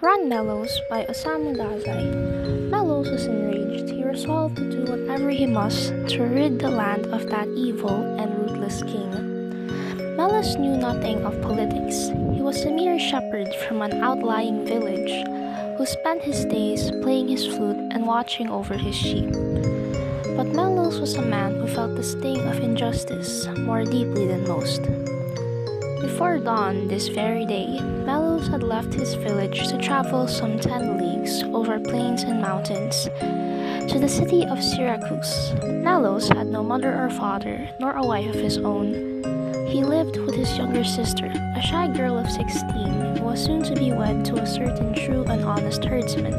Run Melos by Osamu Dazai. Melos was enraged. He resolved to do whatever he must to rid the land of that evil and ruthless king. Melos knew nothing of politics. He was a mere shepherd from an outlying village who spent his days playing his flute and watching over his sheep. But Melos was a man who felt the sting of injustice more deeply than most. Before dawn this very day, Melos had left his village to travel some 10 leagues over plains and mountains to the city of Syracuse. Melos had no mother or father, nor a wife of his own. He lived with his younger sister, a shy girl of 16 who was soon to be wed to a certain true and honest herdsman.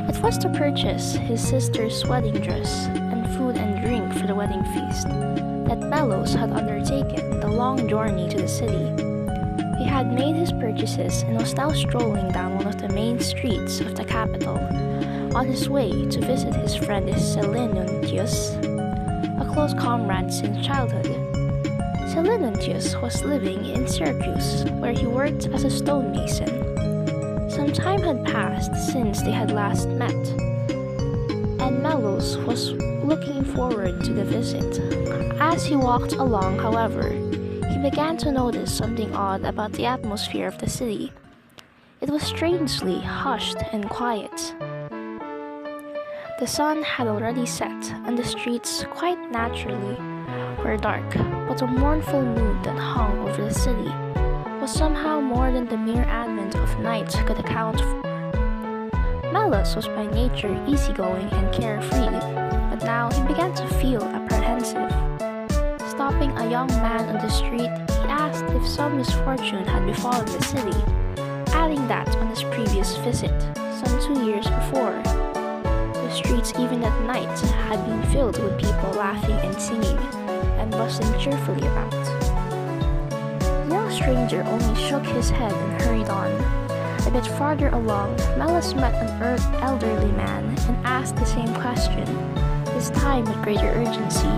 It was to purchase his sister's wedding dress and food and drink for the wedding feast that Melos had undertaken the long journey to the city. He had made his purchases and was now strolling down one of the main streets of the capital, on his way to visit his friend Selenuntius, a close comrade since childhood. Selenuntius was living in Syracuse, where he worked as a stonemason. Some time had passed since they had last met, and Melos was looking forward to the visit. As he walked along, however, he began to notice something odd about the atmosphere of the city. It was strangely hushed and quiet. The sun had already set, and the streets, quite naturally, were dark, but the mournful mood that hung over the city was somehow more than the mere advent of night could account for. Melos was by nature easygoing and carefree, but now he began to feel apprehensive. Stopping a young man on the street, he asked if some misfortune had befallen the city, adding that on his previous visit, some 2 years before, the streets even at night had been filled with people laughing and singing, and bustling cheerfully about. The young stranger only shook his head and hurried on. A bit farther along, Melos met an elderly man and asked the same question, this time with greater urgency.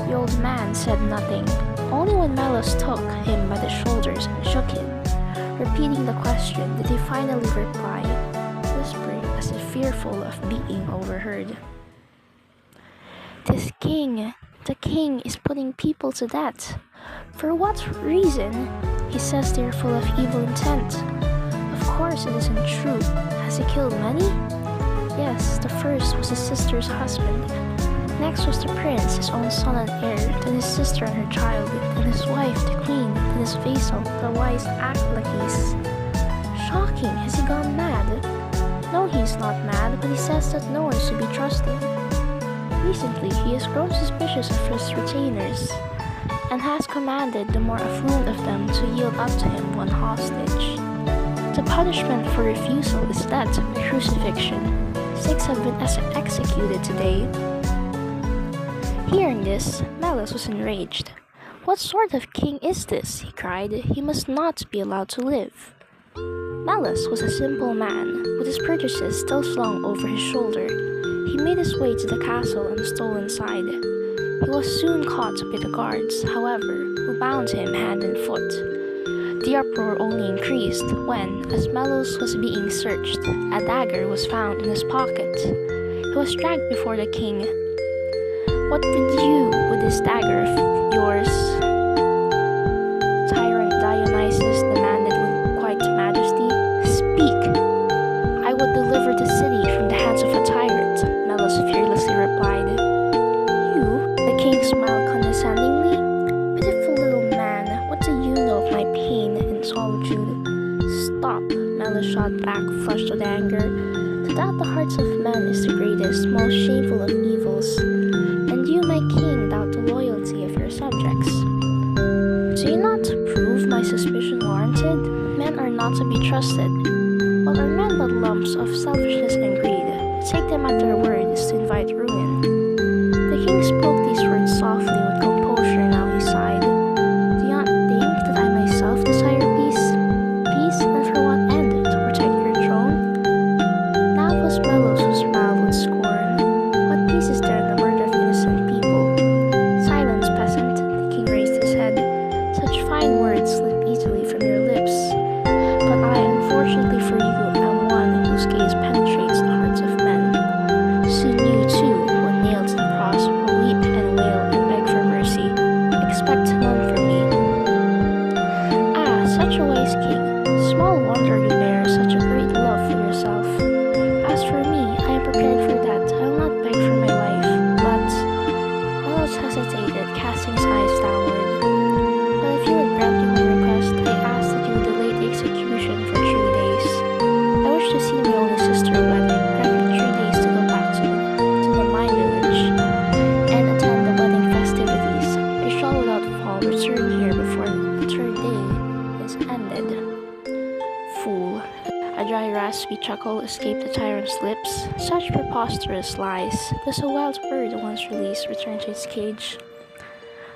The old man said nothing. Only when Melos took him by the shoulders and shook him, repeating the question, did he finally reply, whispering as if fearful of being overheard. The king is putting people to death. For what reason? He says they are full of evil intent. Of course it isn't true. Has he killed many? Yes, the first was his sister's husband. Next was the prince, his own son and heir, then his sister and her child, then his wife, the queen, then his vassal, the wise Achlacus. Shocking! Has he gone mad? No, he's not mad, but he says that no one is to be trusted. Recently, he has grown suspicious of his retainers, and has commanded the more affluent of them to yield up to him one hostage. The punishment for refusal is death by crucifixion. 6 have been executed today. Hearing this, Melos was enraged. What sort of king is this? He cried. He must not be allowed to live. Melos was a simple man, with his purchases still slung over his shoulder. He made his way to the castle and stole inside. He was soon caught by the guards, however, who bound him hand and foot. The uproar only increased when, as Melos was being searched, a dagger was found in his pocket. He was dragged before the king. What did you with this dagger of yours? Tyrant Dionysus demanded with quiet majesty. Speak! I would deliver the city from the hands of a tyrant, Melos fearlessly replied. You? The king smiled condescendingly. Pitiful little man, what do you know of my pain and solitude? Stop, Melos shot back, flushed with anger. To doubt the hearts of men is the greatest, most shameful of evils. And you, my king, doubt the loyalty of your subjects. Do you not prove my suspicion warranted? Men are not to be trusted. What are men but lumps of selfishness and greed? To take them at their word is to invite ruin. The king spoke these words softly with composure, now he sighed. Do you not think that I myself desire peace? Peace, and for what end? To protect your throne? Now it was Melos who smiled with scorn. What peace is there in the murder of innocent people? Silence, peasant, the king raised his head. Such fine words slip easily from your lips. But I, unfortunately for you, dry raspy chuckle escaped the tyrant's lips. Such preposterous lies. Does a wild bird once released return to its cage?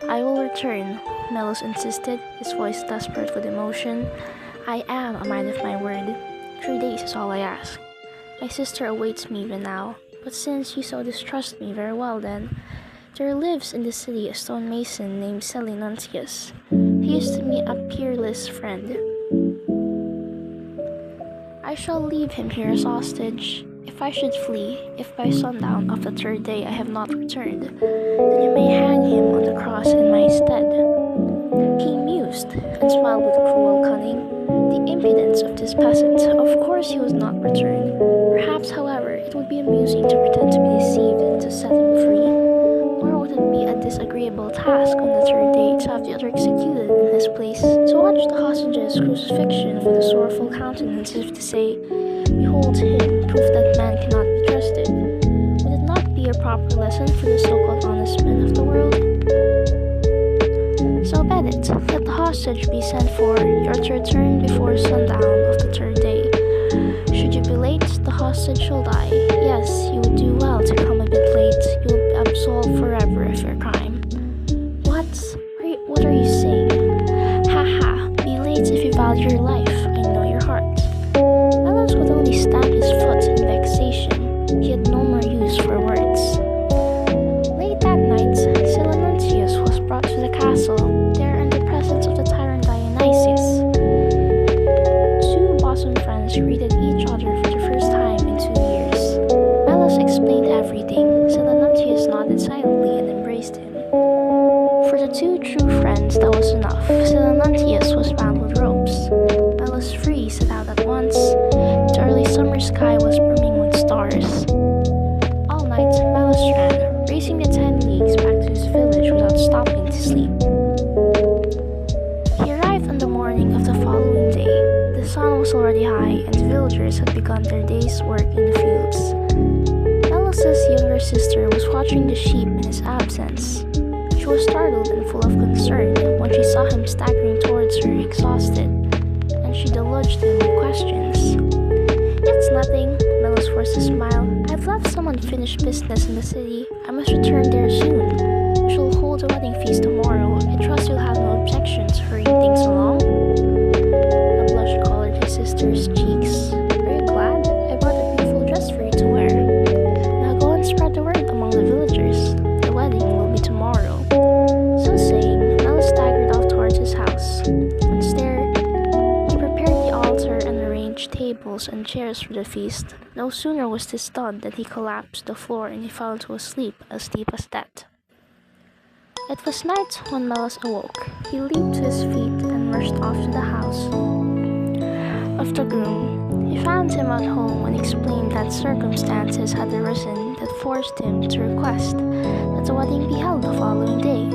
I will return, Melos insisted, his voice desperate with emotion. I am a man of my word. 3 days is all I ask. My sister awaits me even now, but since you so distrust me, very well then. There lives in the city a stonemason named Selinuntius. He is to me a peerless friend. I shall leave him here as hostage. If I should flee, if by sundown of the 3rd day I have not returned, then you may hang him on the cross in my stead. King mused, and smiled with cruel cunning. The impudence of this peasant, of course he was not returned. Perhaps, however, it would be amusing to pretend to be deceived and to set him free. Nor would it be a disagreeable task on the 3rd day to have the other executed in his place, to watch the hostage's crucifixion with a sorrowful countenance as if to say, Behold him, proof that man cannot be trusted. Would it not be a proper lesson for the so-called honest men of the world? So bet it, let the hostage be sent for, you're to return before sundown of the 3rd day. Should you be late, the hostage shall die. Yes, you would do well to come a bit late, you will be absolved forever of your crime. What are you saying? Ha ha, be late if you value your life, I know your heart. Melos could only stamp his foot in vexation. He had no more use for words. Late that night, Selinuntius was brought to the castle, there in the presence of the tyrant Dionysius. 2 bosom friends greeted each other for the first time in 2 years. Melos explained everything. Selinuntius nodded silently and embraced him. For the 2 true friends, that was enough. Selinuntius was bound with ropes. Melos free set out at once. The early summer sky was brimming with stars. All night, Melos ran, racing the 10 leagues back to his village without stopping to sleep. He arrived on the morning of the following day. The sun was already high, and the villagers had begun their day's work in the fields. Melos's younger sister was watching the sheep in his absence. She was startled and full of concern when she saw him staggering towards her exhausted, and she deluged him with questions. It's nothing, Melos forced a smile. I've left some unfinished business in the city. I must return there soon. We shall hold a wedding feast tomorrow. I trust you'll have no objections to hurrying things along. A blush colored his sister's cheeks. Are you glad? I brought a beautiful dress for you to wear. Now go and spread the word among the villagers. The wedding will be tomorrow. So saying, Melos staggered off towards his house. Once there, he prepared the altar and arranged tables and chairs for the feast. No sooner was this done than he collapsed to the floor and he fell into a sleep as deep as that. It was night when Melos awoke. He leaped to his feet and rushed off to the house of the groom. He found him at home and explained that circumstances had arisen that forced him to request that the wedding be held the following day.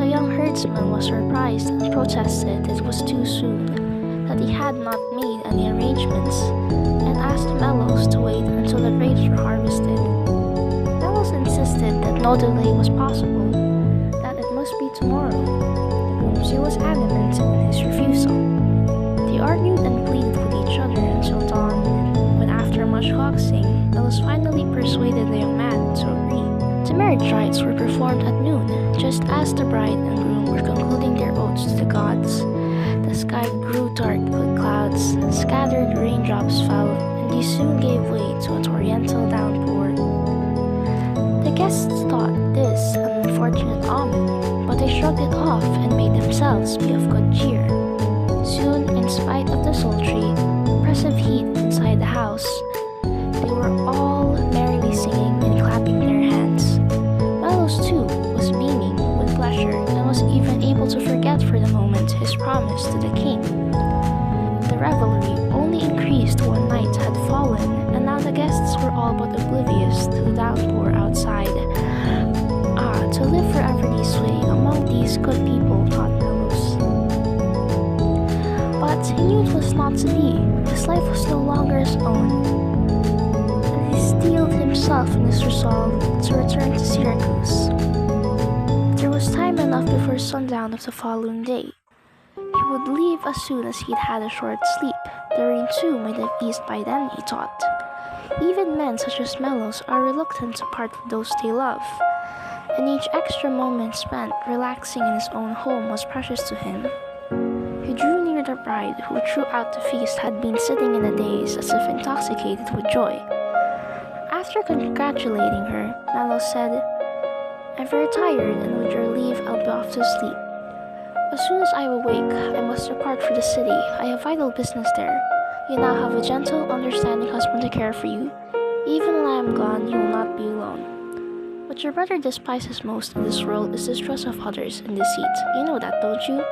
The young herdsman was surprised and protested it was too soon, that he had not made any arrangements, and asked Melos to wait until the grapes were harvested. Melos insisted that no delay was possible, that it must be tomorrow. The groom was adamant in his refusal. They argued and pleaded with each other until dawn, when after much coaxing, Melos finally persuaded the young man to agree. The marriage rites were performed at noon, just as the bride and groom were concluding their oaths to the gods. The sky grew dark with clouds, scattered raindrops fell, and they soon gave way to a torrential downpour. The guests thought this an unfortunate omen, but they shrugged it off and made themselves be of good cheer. Soon, in spite of the sultry, oppressive heat inside the house, they were all merrily singing and clapping their hands. Melos, too, was beaming with pleasure and was even able to forget for the moment his promise to the king. The revelry only increased when night had fallen, and now the guests were all but oblivious to the downpour outside. Ah, to live forever this way among these good people, thought Melos. But he knew it was not to be. His life was no longer his own, and he steeled himself in his resolve to return to Syracuse. There was time enough before sundown of the following day. He would leave as soon as he'd had a short sleep. The rain too might have eased by then, he thought. Even men such as Melos are reluctant to part with those they love, and each extra moment spent relaxing in his own home was precious to him. He drew near the bride, who throughout the feast had been sitting in a daze as if intoxicated with joy. After congratulating her, Melos said, "I'm very tired, and with your leave I'll be off to sleep. As soon as I awake, I must depart for the city. I have vital business there. You now have a gentle, understanding husband to care for you. Even when I am gone, you will not be alone. What your brother despises most in this world is distrust of others and deceit. You know that, don't you?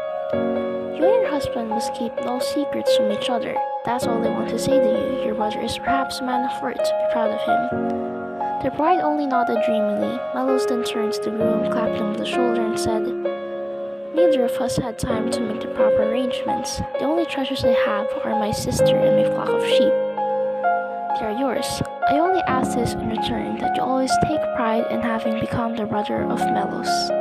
You and your husband must keep no secrets from each other. That's all I want to say to you. Your brother is perhaps a man of worth. Be proud of him." The bride only nodded dreamily. Melos then turned to the groom, clapped him on the shoulder, and said, "Neither of us had time to make the proper arrangements. The only treasures I have are my sister and my flock of sheep. They are yours. I only ask this in return, that you always take pride in having become the brother of Melos."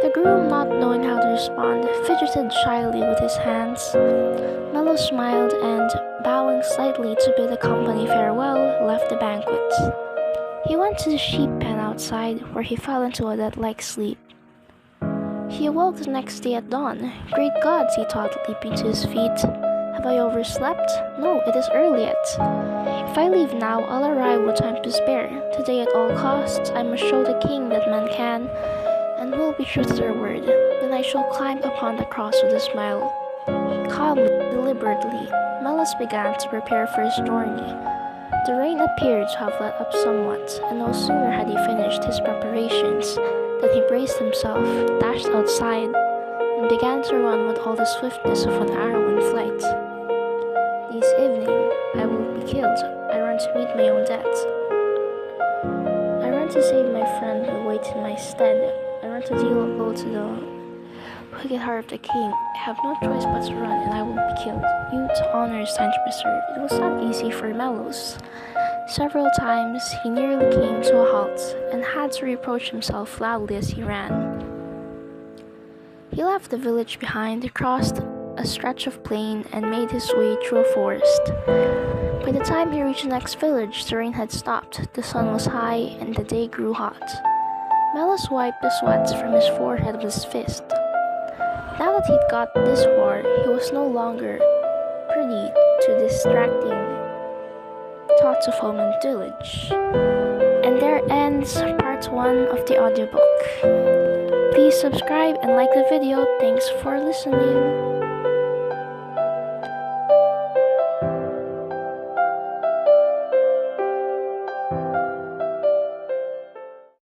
The groom, not knowing how to respond, fidgeted shyly with his hands. Melos smiled and, bowing slightly to bid the company farewell, left the banquet. He went to the sheep pen outside, where he fell into a death-like sleep. He awoke the next day at dawn. "Great gods," he thought, leaping to his feet. "Have I overslept? No, it is early yet. If I leave now, I'll arrive with time to spare. Today at all costs, I must show the king that men can and will be true to their word. Then I shall climb upon the cross with a smile." Calmly, deliberately, Melos began to prepare for his journey. The rain appeared to have let up somewhat, and no sooner had he finished his preparations than he braced himself, dashed outside, and began to run with all the swiftness of an arrow in flight. "This evening I will be killed. I run to meet my own death. I run to save my friend who waits in my stead. I run to deal a blow to the wicked heart of the king. I have no choice but to run, and I will be killed. Youth, honor is time to preserve." It was not easy for Melos. Several times he nearly came to a halt, and had to reproach himself loudly as he ran. He left the village behind, crossed a stretch of plain, and made his way through a forest. By the time he reached the next village, the rain had stopped, the sun was high, and the day grew hot. Melos wiped the sweat from his forehead with his fist. Now that he'd got this far, he was no longer privy to distracting thoughts of home and village. And there ends part 1 of the audiobook. Please subscribe and like the video. Thanks for listening.